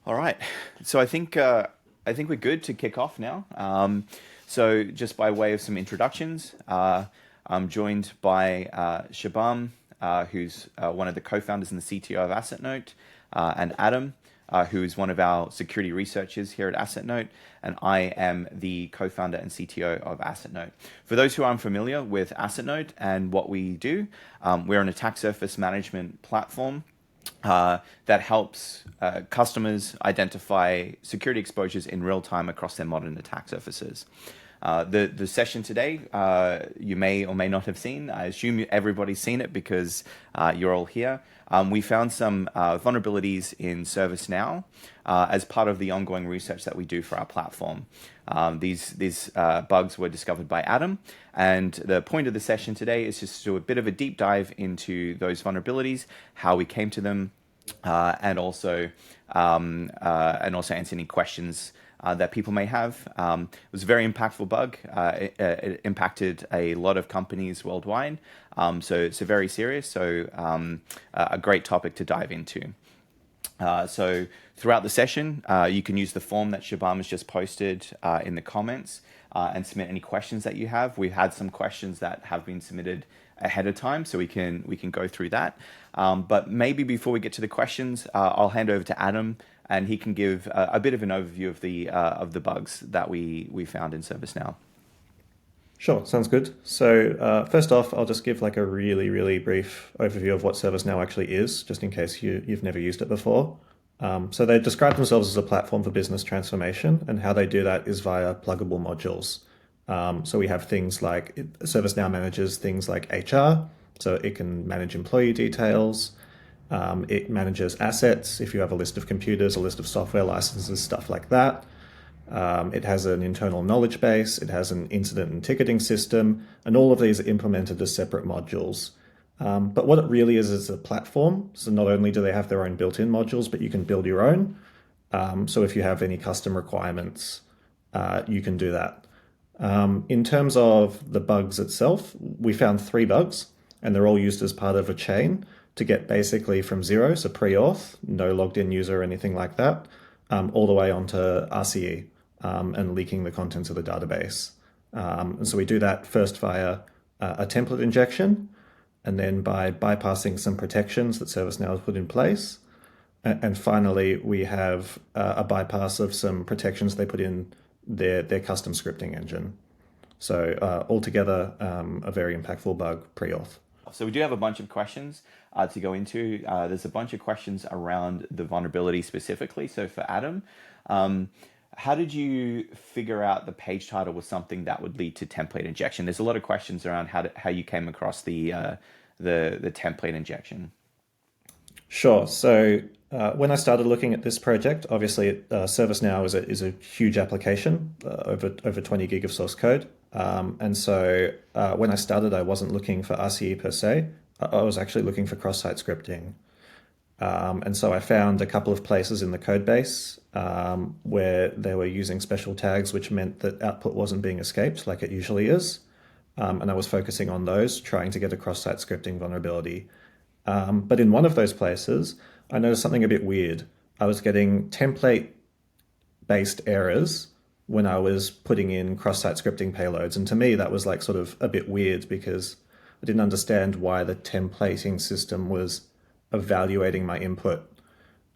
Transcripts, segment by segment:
All right. So I think we're good to kick off now. So just by way of some introductions, I'm joined by Shubham, who's one of the co-founders and the CTO of Assetnote, and Adam, who is one of our security researchers here at Assetnote, and I am the co-founder and CTO of Assetnote. For those who are unfamiliar with Assetnote and what we do, we're an attack surface management platform that helps customers identify security exposures in real time across their modern attack surfaces. The session today, you may or may not have seen. I assume everybody's seen it because you're all here. We found some vulnerabilities in ServiceNow as part of the ongoing research that we do for our platform. These bugs were discovered by Adam, and the point of the session today is just to do a bit of a deep dive into those vulnerabilities, how we came to them, and also answer any questions that people may have. It was a very impactful bug. It impacted a lot of companies worldwide, so it's very serious. So a great topic to dive into. So throughout the session, you can use the form that Shabam has just posted in the comments and submit any questions that you have. We've had some questions that have been submitted ahead of time, so we can go through that. But maybe before we get to the questions, I'll hand over to Adam, and he can give a bit of an overview of the bugs that we found in ServiceNow. Sure, sounds good. So first off, I'll just give like a really, really brief overview of what ServiceNow actually is, just in case you've never used it before. So they describe themselves as a platform for business transformation, and how they do that is via pluggable modules. So we have things like ServiceNow manages things like HR, so it can manage employee details. It manages assets, if you have a list of computers, a list of software licenses, stuff like that. It has an internal knowledge base, it has an incident and ticketing system, and all of these are implemented as separate modules. But what it really is a platform. So not only do they have their own built-in modules, but you can build your own. So if you have any custom requirements, you can do that. In terms of the bugs itself, we found 3 bugs, and they're all used as part of a chain to get basically from zero, so pre-auth, no logged in user or anything like that, all the way onto RCE and leaking the contents of the database. And so we do that first via a template injection, and then by bypassing some protections that ServiceNow has put in place. And finally, we have a bypass of some protections they put in their custom scripting engine. So altogether, a very impactful bug, pre-auth. So we do have a bunch of questions to go into. There's a bunch of questions around the vulnerability specifically. So for Adam, how did you figure out the page title was something that would lead to template injection? There's a lot of questions around how you came across the template injection. Sure. So when I started looking at this project, obviously ServiceNow is a huge application, over 20 gig of source code. And so when I started, I wasn't looking for RCE per se. I was actually looking for cross-site scripting. And so I found a couple of places in the code base where they were using special tags, which meant that output wasn't being escaped like it usually is. And I was focusing on those, trying to get a cross-site scripting vulnerability. But in one of those places, I noticed something a bit weird. I was getting template-based errors when I was putting in cross-site scripting payloads. And to me, that was like sort of a bit weird because I didn't understand why the templating system was evaluating my input.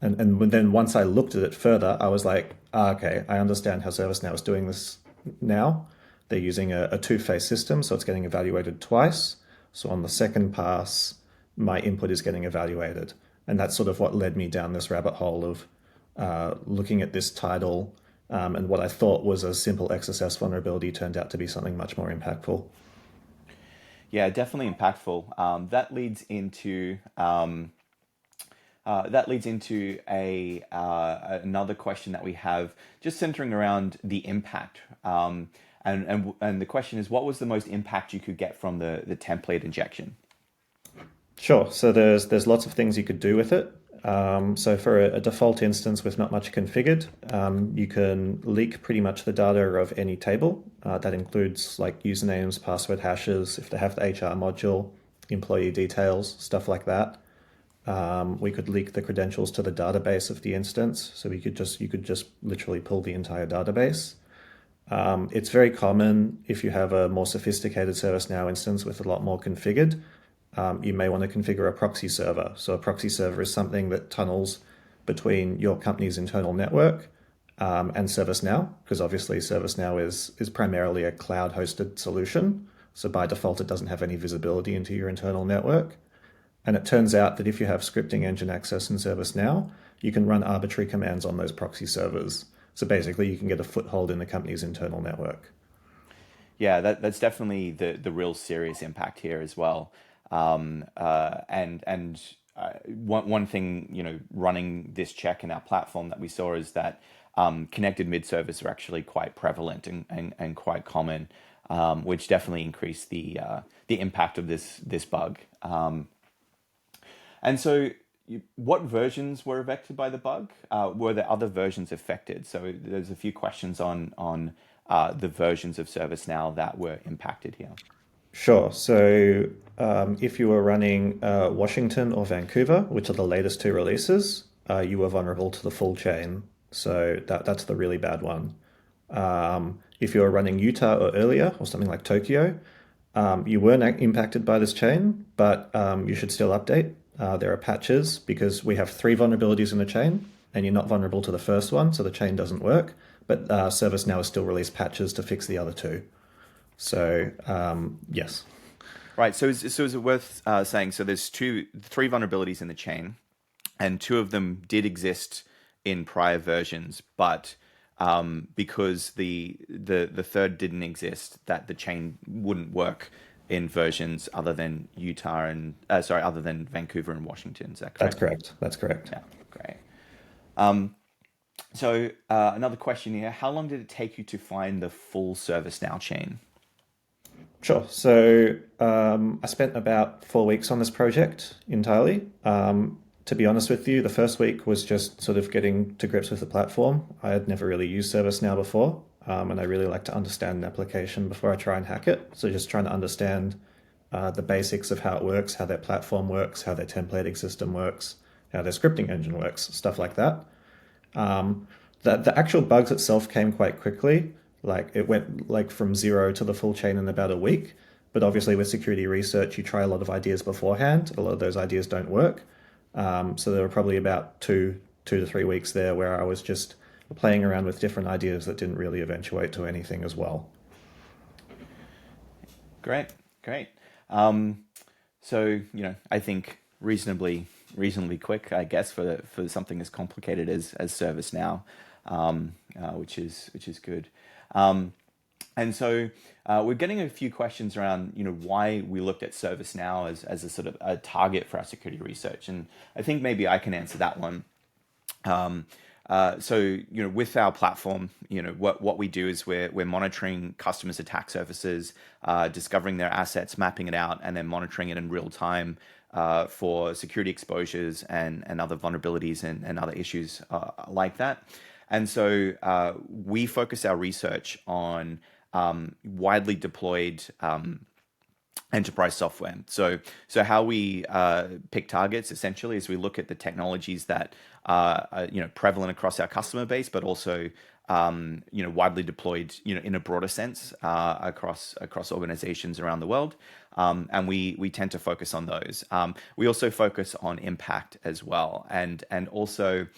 And then once I looked at it further, I was like, okay, I understand how ServiceNow is doing this now. They're using a two-phase system, so it's getting evaluated twice. So on the second pass, my input is getting evaluated. And that's sort of what led me down this rabbit hole of looking at this title, and what I thought was a simple XSS vulnerability turned out to be something much more impactful. Yeah, definitely impactful. That leads into another question that we have, just centering around the impact. And the question is, what was the most impact you could get from the template injection? Sure. So there's lots of things you could do with it. So for a default instance with not much configured, you can leak pretty much the data of any table. That includes like usernames, password hashes, if they have the HR module, employee details, stuff like that. We could leak the credentials to the database of the instance, so you could just literally pull the entire database. It's very common if you have a more sophisticated ServiceNow instance with a lot more configured. You may want to configure a proxy server. So a proxy server is something that tunnels between your company's internal network and ServiceNow, because obviously ServiceNow is primarily a cloud-hosted solution. So by default, it doesn't have any visibility into your internal network. And it turns out that if you have scripting engine access in ServiceNow, you can run arbitrary commands on those proxy servers. So basically, you can get a foothold in the company's internal network. Yeah, that's definitely the real serious impact here as well. One thing, running this check in our platform that we saw is that connected mid servers are actually quite prevalent and quite common, which definitely increased the impact of this bug. And so, what versions were affected by the bug? Were there other versions affected? So there's a few questions on the versions of ServiceNow that were impacted here. Sure. So if you were running Washington or Vancouver, which are the latest two releases, you were vulnerable to the full chain. So that's the really bad one. If you were running Utah or earlier, or something like Tokyo, you weren't impacted by this chain, but you should still update. There are patches because we have three vulnerabilities in the chain, and you're not vulnerable to the first one, so the chain doesn't work. But ServiceNow has still released patches to fix the other two. So yes, Right. So is it worth saying? So there's three vulnerabilities in the chain, and two of them did exist in prior versions, but because the third didn't exist, that the chain wouldn't work in versions other than other than Vancouver and Washington. Is that that's correct? correct. That's correct. Yeah. Great. So another question here: how long did it take you to find the full ServiceNow chain? Sure. So I spent about 4 weeks on this project entirely. To be honest with you, the first week was just sort of getting to grips with the platform. I had never really used ServiceNow before, and I really like to understand an application before I try and hack it. So just trying to understand the basics of how it works, how their platform works, how their templating system works, how their scripting engine works, stuff like that. The actual bugs itself came quite quickly. Like it went like from zero to the full chain in about a week. But obviously with security research, you try a lot of ideas beforehand. A lot of those ideas don't work. So there were probably about 2 to 3 weeks there where I was just playing around with different ideas that didn't really eventuate to anything as well. Great, great. So I think reasonably quick, I guess, for something as complicated as ServiceNow, which is good. And so we're getting a few questions around, why we looked at ServiceNow as a sort of a target for our security research, and I think maybe I can answer that one. So with our platform, what we do is we're monitoring customers' attack surfaces, discovering their assets, mapping it out, and then monitoring it in real time for security exposures and other vulnerabilities and other issues like that. And so we focus our research on widely deployed enterprise software. So how we pick targets essentially is we look at the technologies that are prevalent across our customer base, but also widely deployed in a broader sense across organizations around the world. And we tend to focus on those. We also focus on impact as well, and also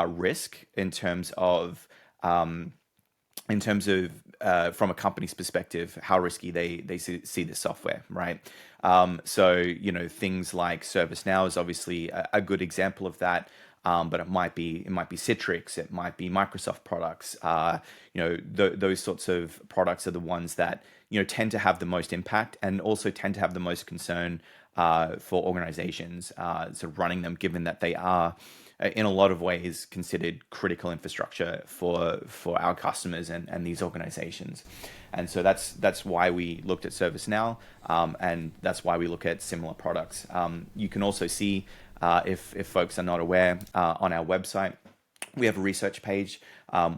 risk in terms of from a company's perspective, how risky they see the software, right? So things like ServiceNow is obviously a good example of that. But it might be Citrix, it might be Microsoft products. Those sorts of products are the ones that tend to have the most impact and also tend to have the most concern for organizations sort of running them, given that they are in a lot of ways considered critical infrastructure for our customers and these organizations. And so that's why we looked at ServiceNow, and that's why we look at similar products. You can also see, if folks are not aware, on our website, we have a research page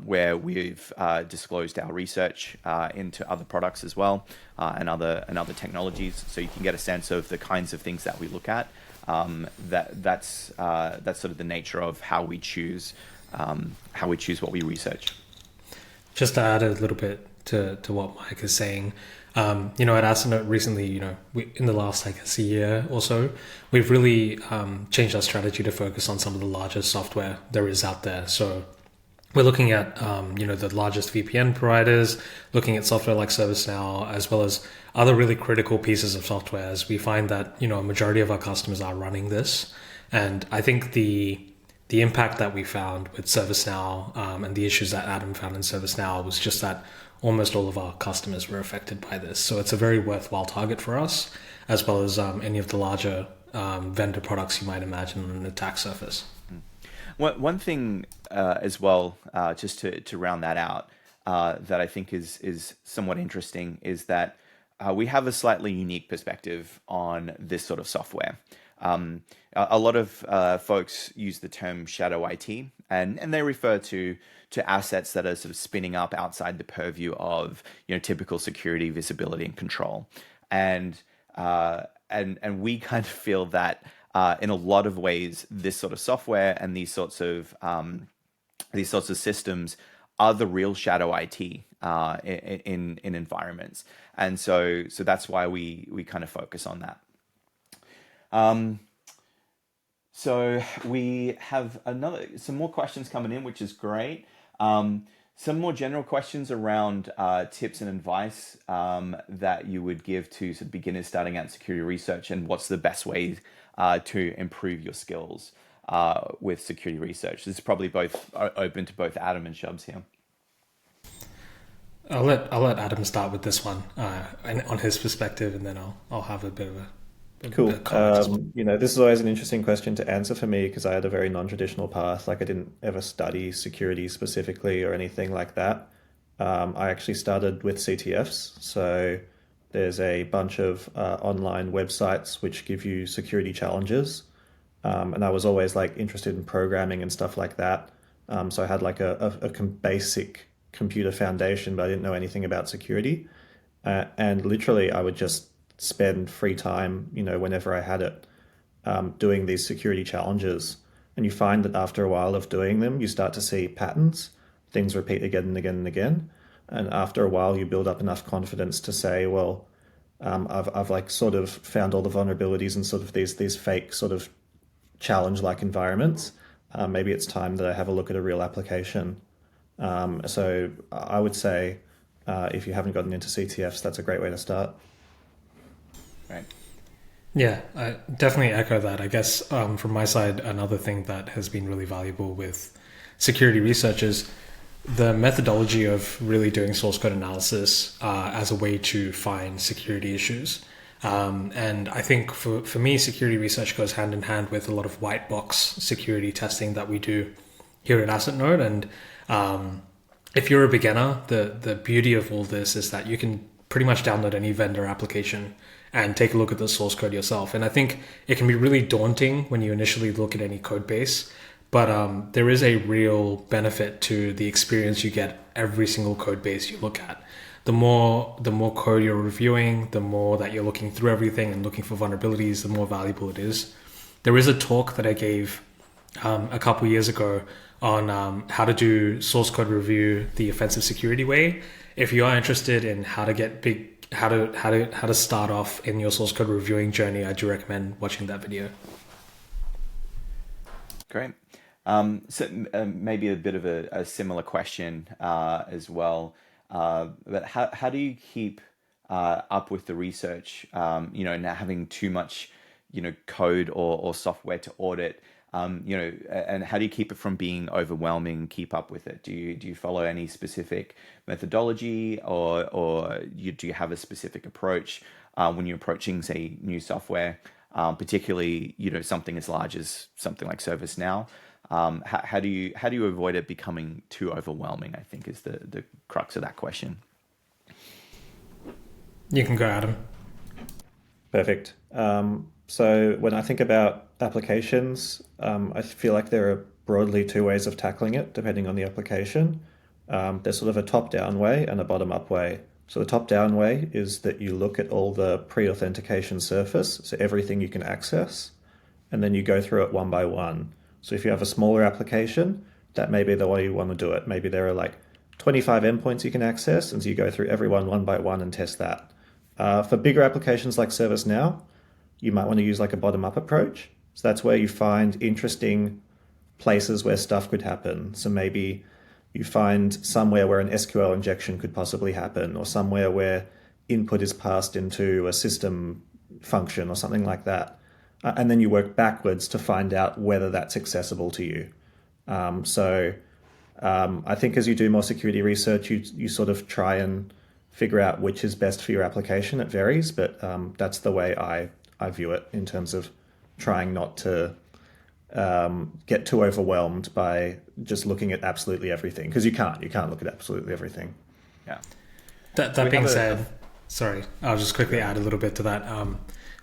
where we've disclosed our research into other products as well, and other technologies, so you can get a sense of the kinds of things that we look at. that's sort of the nature of how we choose what we research. Just to add a little bit to what Mike is saying, at Assetnote recently, in the last, I guess, a year or so, we've really changed our strategy to focus on some of the largest software there is out there. So we're looking at, the largest VPN providers, looking at software like ServiceNow, as well as other really critical pieces of software, as we find that, a majority of our customers are running this. And I think the impact that we found with ServiceNow and the issues that Adam found in ServiceNow was just that almost all of our customers were affected by this. So it's a very worthwhile target for us, as well as any of the larger vendor products you might imagine on an attack surface. One thing as well, just to round that out, that I think is somewhat interesting is that we have a slightly unique perspective on this sort of software. A lot of folks use the term shadow IT, and they refer to assets that are sort of spinning up outside the purview of typical security, visibility, and control. And we kind of feel that in a lot of ways, this sort of software and these sorts of systems are the real shadow IT in environments, and so that's why we kind of focus on that. So we have some more questions coming in, which is great. Some more general questions around tips and advice that you would give to sort of beginners starting out in security research, and what's the best way to improve your skills with security research. This is probably both open to both Adam and Shubs here. I'll let Adam start with this one on his perspective, and then I'll have a bit of a Cool. bit of comment as well. This is always an interesting question to answer for me because I had a very non-traditional path. Like I didn't ever study security specifically or anything like that. I actually started with CTFs. So there's a bunch of online websites which give you security challenges. And I was always like interested in programming and stuff like that. So I had like a basic computer foundation, but I didn't know anything about security. And literally I would just spend free time, whenever I had it, doing these security challenges. And you find that after a while of doing them, you start to see patterns. Things repeat again and again and again. And after a while, you build up enough confidence to say, well, I've like sort of found all the vulnerabilities and sort of these fake sort of challenge-like environments. Maybe it's time that I have a look at a real application. So I would say if you haven't gotten into CTFs, that's a great way to start. Right. Yeah, I definitely echo that. I guess from my side, another thing that has been really valuable with security research is the methodology of really doing source code analysis as a way to find security issues. And I think for me, security research goes hand in hand with a lot of white box security testing that we do here at Assetnote. And if you're a beginner, the beauty of all this is that you can pretty much download any vendor application and take a look at the source code yourself. And I think it can be really daunting when you initially look at any code base, but there is a real benefit to the experience you get every single code base you look at. The more code you're reviewing, the more that you're looking through everything and looking for vulnerabilities, the more valuable it is. There is a talk that I gave a couple years ago on how to do source code review the offensive security way. If you are interested in how to get how to start off in your source code reviewing journey, I do recommend watching that video. Great. So maybe a bit of a similar question as well. But how do you keep up with the research? Not having too much, code or software to audit. And how do you keep it from being overwhelming? Keep up with it. Do you follow any specific methodology, or do you have a specific approach when you're approaching, say, new software, particularly something as large as something like ServiceNow? How do you avoid it becoming too overwhelming, I think is the crux of that question. You can go, Adam. Perfect. So when I think about applications, I feel like there are broadly two ways of tackling it, depending on the application. There's sort of a top-down way and a bottom-up way. So the top-down way is that you look at all the pre-authentication surface, so everything you can access, and then you go through it one by one. So if you have a smaller application, that may be the way you want to do it. Maybe there are like 25 endpoints you can access, and so you go through every one by one and test that. For bigger applications like ServiceNow, you might want to use like a bottom-up approach. So that's where you find interesting places where stuff could happen. So maybe you find somewhere where an SQL injection could possibly happen, or somewhere where input is passed into a system function or something like that. And then you work backwards to find out whether that's accessible to you. I think as you do more security research, you sort of try and figure out which is best for your application. It varies, but that's the way I view it in terms of trying not to get too overwhelmed by just looking at absolutely everything, because you can't look at absolutely everything. Yeah. That being said, sorry, I'll just quickly add a little bit to that.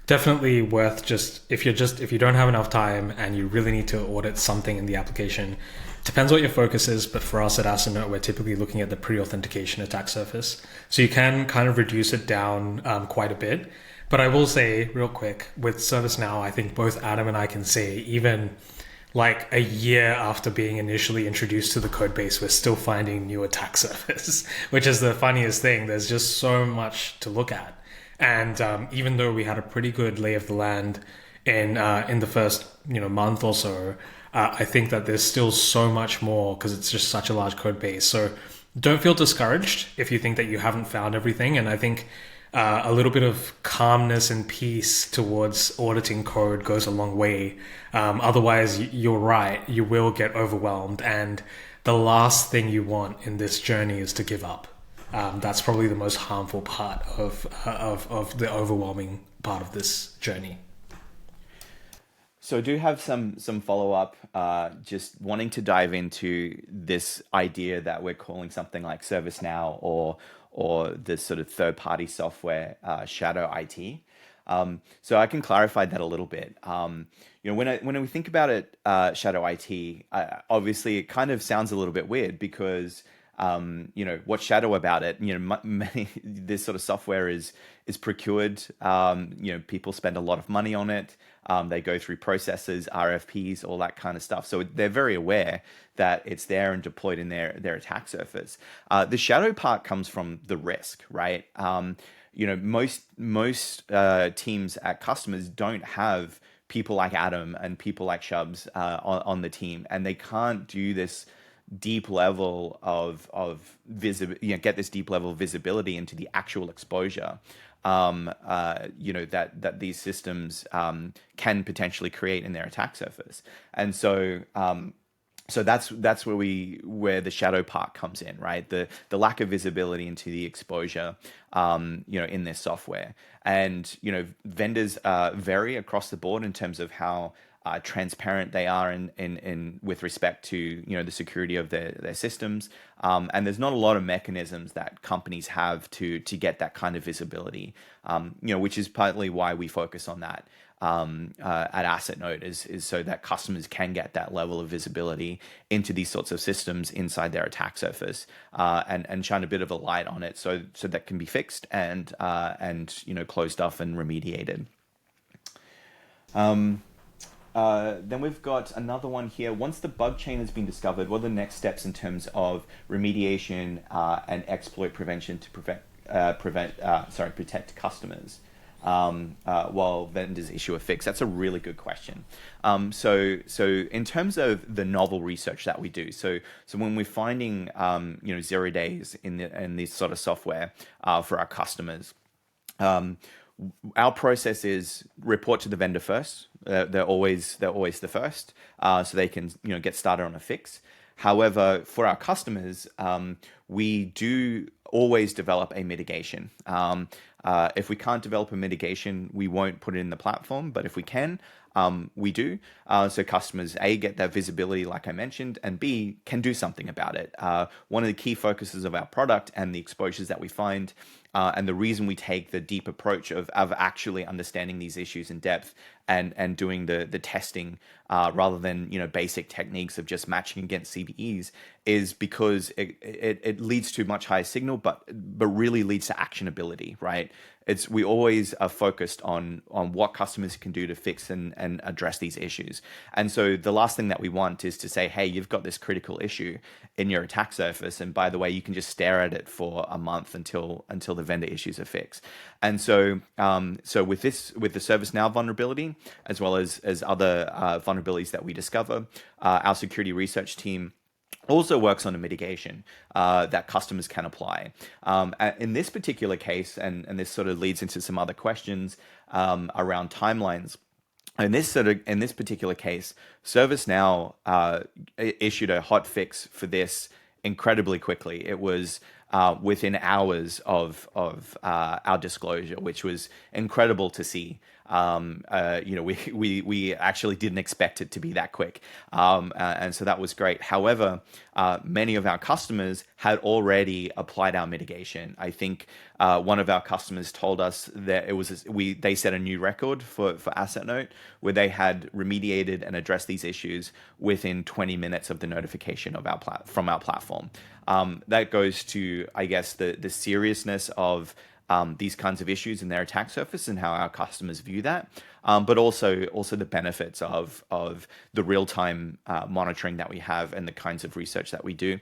Definitely worth if you don't have enough time and you really need to audit something in the application, depends what your focus is, but for us at Assetnote, we're typically looking at the pre-authentication attack surface. So you can kind of reduce it down quite a bit. But I will say real quick, with ServiceNow, I think both Adam and I can say, even like a year after being initially introduced to the code base, we're still finding new attack surface, which is the funniest thing. There's just so much to look at. And even though we had a pretty good lay of the land in the first month or so, I think that there's still so much more because it's just such a large code base. So don't feel discouraged if you think that you haven't found everything. And I think a little bit of calmness and peace towards auditing code goes a long way. Otherwise, you're right, you will get overwhelmed. And the last thing you want in this journey is to give up. That's probably the most harmful part of the overwhelming part of this journey. So I do have some follow-up, just wanting to dive into this idea that we're calling something like ServiceNow or this sort of third-party software, shadow IT. So I can clarify that a little bit. When we think about it, shadow IT, obviously it kind of sounds a little bit weird because what's shadow about it? Many this sort of software is procured. People spend a lot of money on it. They go through processes, RFPs, all that kind of stuff. So they're very aware that it's there and deployed in their attack surface. The shadow part comes from the risk, right? Most teams at customers don't have people like Adam and people like Shubs on the team, and they can't do this deep level of get this deep level of visibility into the actual exposure that these systems can potentially create in their attack surface. And so that's where the shadow part comes in, right? The lack of visibility into the exposure in this software. And vendors vary across the board in terms of how transparent they are in with respect to the security of their systems, and there's not a lot of mechanisms that companies have to get that kind of visibility, which is partly why we focus on that at Assetnote is so that customers can get that level of visibility into these sorts of systems inside their attack surface, and shine a bit of a light on it so that can be fixed and closed off and remediated. Then we've got another one here. Once the bug chain has been discovered, what are the next steps in terms of remediation and exploit prevention to protect customers while vendors issue a fix? That's a really good question. So in terms of the novel research that we do, so when we're finding 0 days in this sort of software for our customers, our process is report to the vendor first. They're always the first, so they can get started on a fix. However, for our customers, we do always develop a mitigation. If we can't develop a mitigation, we won't put it in the platform. But if we can, we do. So customers, A, get that visibility, like I mentioned, and B, can do something about it. One of the key focuses of our product and the exposures that we find, and the reason we take the deep approach of actually understanding these issues in depth and doing the testing rather than basic techniques of just matching against CVEs, is because it leads to much higher signal, but really leads to actionability, right? We always are focused on what customers can do to fix and address these issues. And so the last thing that we want is to say, hey, you've got this critical issue in your attack surface, and by the way, you can just stare at it for a month until the vendor issues are fixed. And so with the ServiceNow vulnerability, as well as other vulnerabilities that we discover, our security research team also works on a mitigation that customers can apply. In this particular case, and this sort of leads into some other questions around timelines. In this particular case, ServiceNow issued a hot fix for this incredibly quickly. It was within hours of our disclosure, which was incredible to see. We actually didn't expect it to be that quick, and so that was great. However, many of our customers had already applied our mitigation. I think one of our customers told us that they set a new record for Assetnote, where they had remediated and addressed these issues within 20 minutes of the notification of from our platform. That goes to, I guess, the seriousness of these kinds of issues in their attack surface and how our customers view that, but also the benefits of the real-time monitoring that we have and the kinds of research that we do.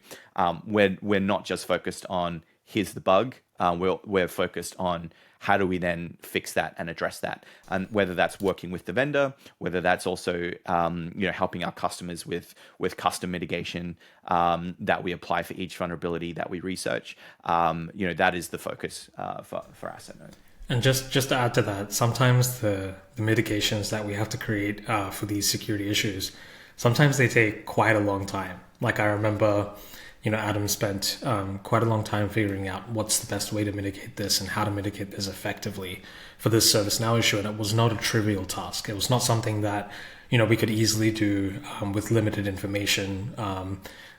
We're not just focused on here's the bug. We're focused on how do we then fix that and address that, and whether that's working with the vendor, whether that's also helping our customers with custom mitigation that we apply for each vulnerability that we research. That is the focus for Assetnote. And just to add to that, sometimes the mitigations that we have to create for these security issues, sometimes they take quite a long time. Like I remember, Adam spent quite a long time figuring out what's the best way to mitigate this and how to mitigate this effectively for this ServiceNow issue. And it was not a trivial task. It was not something that, we could easily do with limited information.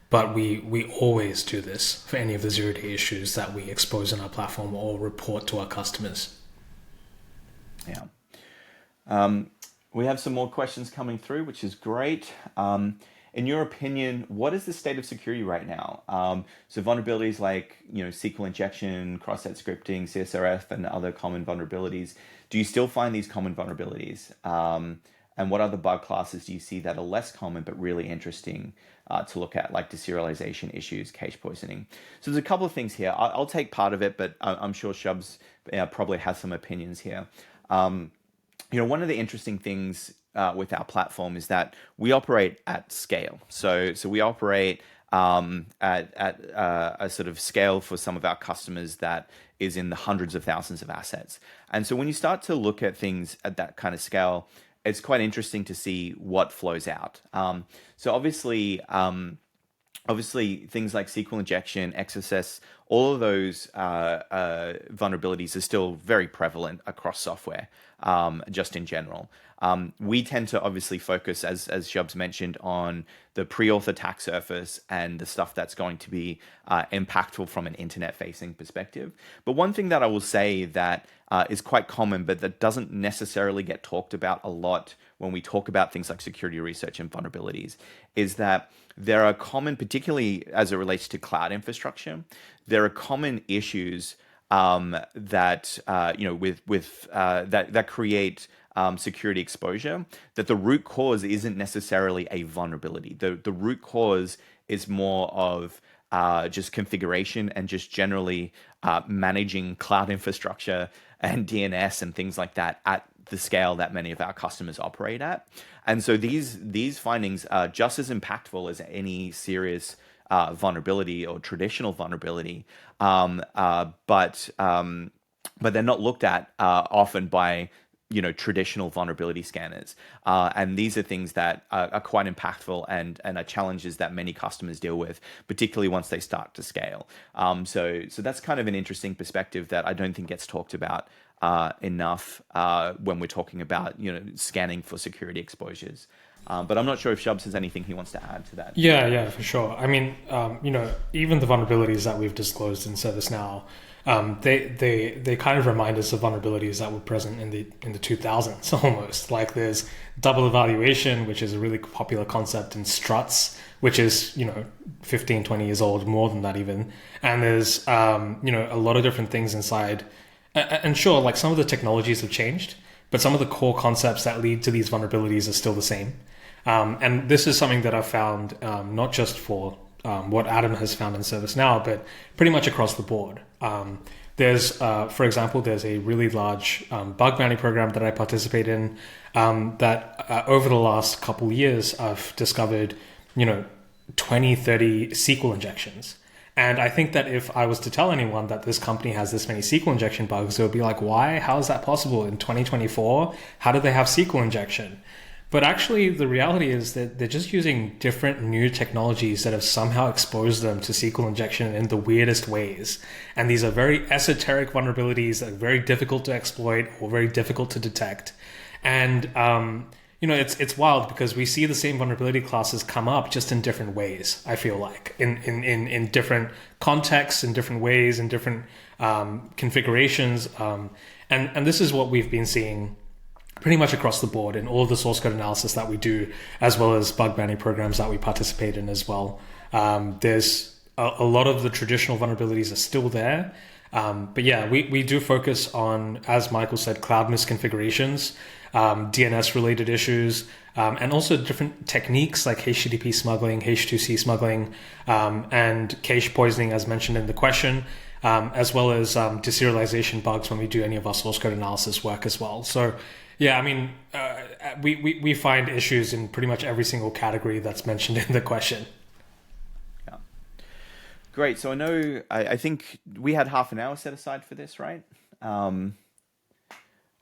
But we always do this for any of the zero-day issues that we expose on our platform or report to our customers. Yeah. We have some more questions coming through, which is great. In your opinion, what is the state of security right now? So vulnerabilities like SQL injection, cross-site scripting, CSRF, and other common vulnerabilities. Do you still find these common vulnerabilities? And what other bug classes do you see that are less common but really interesting to look at, like deserialization issues, cache poisoning? So there's a couple of things here. I'll take part of it, but I'm sure Shubs probably has some opinions here. One of the interesting things with our platform is that we operate at scale. So we operate at a sort of scale for some of our customers that is in the hundreds of thousands of assets. And so when you start to look at things at that kind of scale, it's quite interesting to see what flows out. So obviously things like SQL injection, XSS, all of those vulnerabilities are still very prevalent across software, just in general. We tend to obviously focus, as Shubs mentioned, on the pre-auth attack surface and the stuff that's going to be impactful from an internet-facing perspective. But one thing that I will say that is quite common, but that doesn't necessarily get talked about a lot when we talk about things like security research and vulnerabilities, is that there are common, particularly as it relates to cloud infrastructure, there are common issues that create security exposure, that the root cause isn't necessarily a vulnerability. The root cause is more of just configuration and just generally managing cloud infrastructure and DNS and things like that at the scale that many of our customers operate at. And so these findings are just as impactful as any serious vulnerability or traditional vulnerability, but they're not looked at often by traditional vulnerability scanners. And these are things that are quite impactful and are challenges that many customers deal with, particularly once they start to scale. So that's kind of an interesting perspective that I don't think gets talked about enough when we're talking about scanning for security exposures. But I'm not sure if Shubs has anything he wants to add to that. Yeah, for sure. I mean, even the vulnerabilities that we've disclosed in ServiceNow, they kind of remind us of vulnerabilities that were present in the 2000s almost. Like there's double evaluation, which is a really popular concept in struts, which is 15, 20 years old, more than that even. And there's a lot of different things inside. And sure, like some of the technologies have changed, but some of the core concepts that lead to these vulnerabilities are still the same. And this is something that I've found not just for what Adam has found in ServiceNow, but pretty much across the board. There's, for example, there's a really large bug bounty program that I participate in that over the last couple years, I've discovered, 20, 30 SQL injections. And I think that if I was to tell anyone that this company has this many SQL injection bugs, they would be like, why? How is that possible in 2024? How do they have SQL injection? But actually, the reality is that they're just using different new technologies that have somehow exposed them to SQL injection in the weirdest ways. And these are very esoteric vulnerabilities that are very difficult to exploit or very difficult to detect. And, it's wild because we see the same vulnerability classes come up just in different ways, I feel like, in different contexts, in different ways, in different configurations. And this is what we've been seeing pretty much across the board in all of the source code analysis that we do, as well as bug bounty programs that we participate in as well. There's a lot of the traditional vulnerabilities are still there. But yeah, we do focus on, as Michael said, cloud misconfigurations, DNS related issues, and also different techniques like HTTP smuggling, H2C smuggling, and cache poisoning, as mentioned in the question, as well as deserialization bugs when we do any of our source code analysis work as well. So yeah, I mean, we find issues in pretty much every single category that's mentioned in the question. Yeah. Great. So I think we had half an hour set aside for this, right?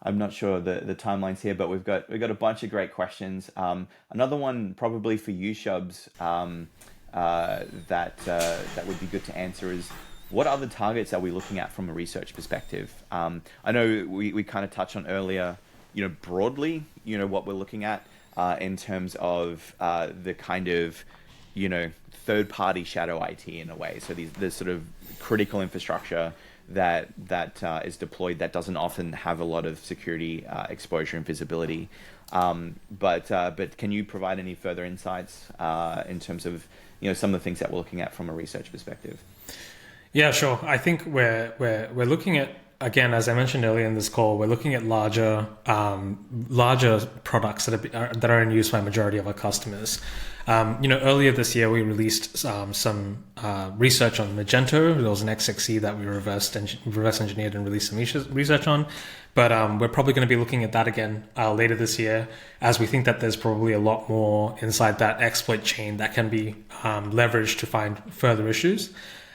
I'm not sure the timelines here, but we've got a bunch of great questions. Another one probably for you, Shubs, that would be good to answer is, what other targets are we looking at from a research perspective? I know we kind of touched on earlier, broadly, what we're looking at in terms of the kind of, third-party shadow IT in a way. So the sort of critical infrastructure that is deployed that doesn't often have a lot of security exposure and visibility. But can you provide any further insights in terms of some of the things that we're looking at from a research perspective? Yeah, sure. I think we're looking at, again, as I mentioned earlier in this call, we're looking at larger products that are in use by a majority of our customers. Earlier this year, we released some research on Magento. There was an XXC that we reverse engineered and released some research on. But we're probably going to be looking at that again later this year, as we think that there's probably a lot more inside that exploit chain that can be leveraged to find further issues.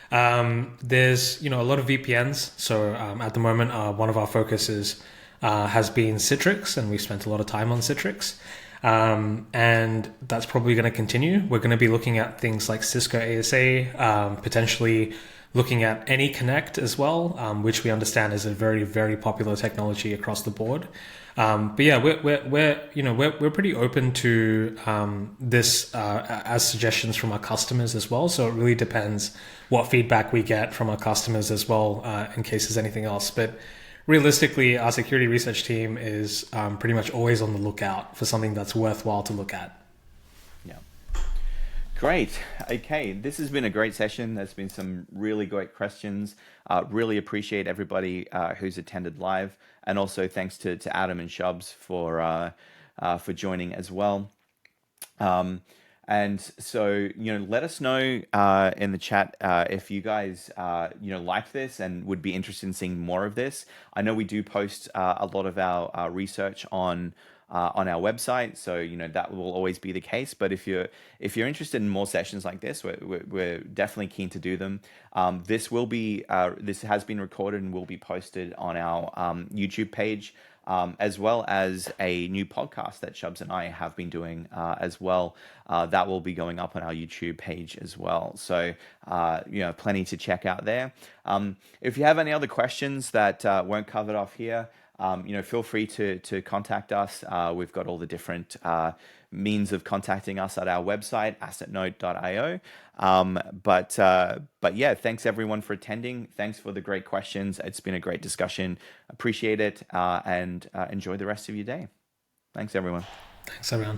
There's a lot of VPNs. So at the moment, one of our focuses has been Citrix, and we've spent a lot of time on Citrix. And that's probably going to continue. We're going to be looking at things like Cisco ASA, potentially looking at AnyConnect as well, which we understand is a very, very popular technology across the board. But yeah, we're pretty open to this as suggestions from our customers as well. So it really depends what feedback we get from our customers as well, in case there's anything else. But realistically, our security research team is pretty much always on the lookout for something that's worthwhile to look at. Yeah. Great. Okay, this has been a great session. There's been some really great questions. Really appreciate everybody who's attended live, and also thanks to Adam and Shubs for joining as well. And so, let us know in the chat if you guys, liked this and would be interested in seeing more of this. I know we do post a lot of our research on our website, so that will always be the case. But if you're interested in more sessions like this, we're definitely keen to do them. This has been recorded and will be posted on our YouTube page. As well as a new podcast that Shubs and I have been doing as well. That will be going up on our YouTube page as well. So, plenty to check out there. If you have any other questions that weren't covered off here, feel free to contact us. We've got all the different means of contacting us at our website, assetnote.io. But yeah, thanks everyone for attending. Thanks for the great questions. It's been a great discussion. Appreciate it, and enjoy the rest of your day. Thanks, everyone. Thanks, everyone.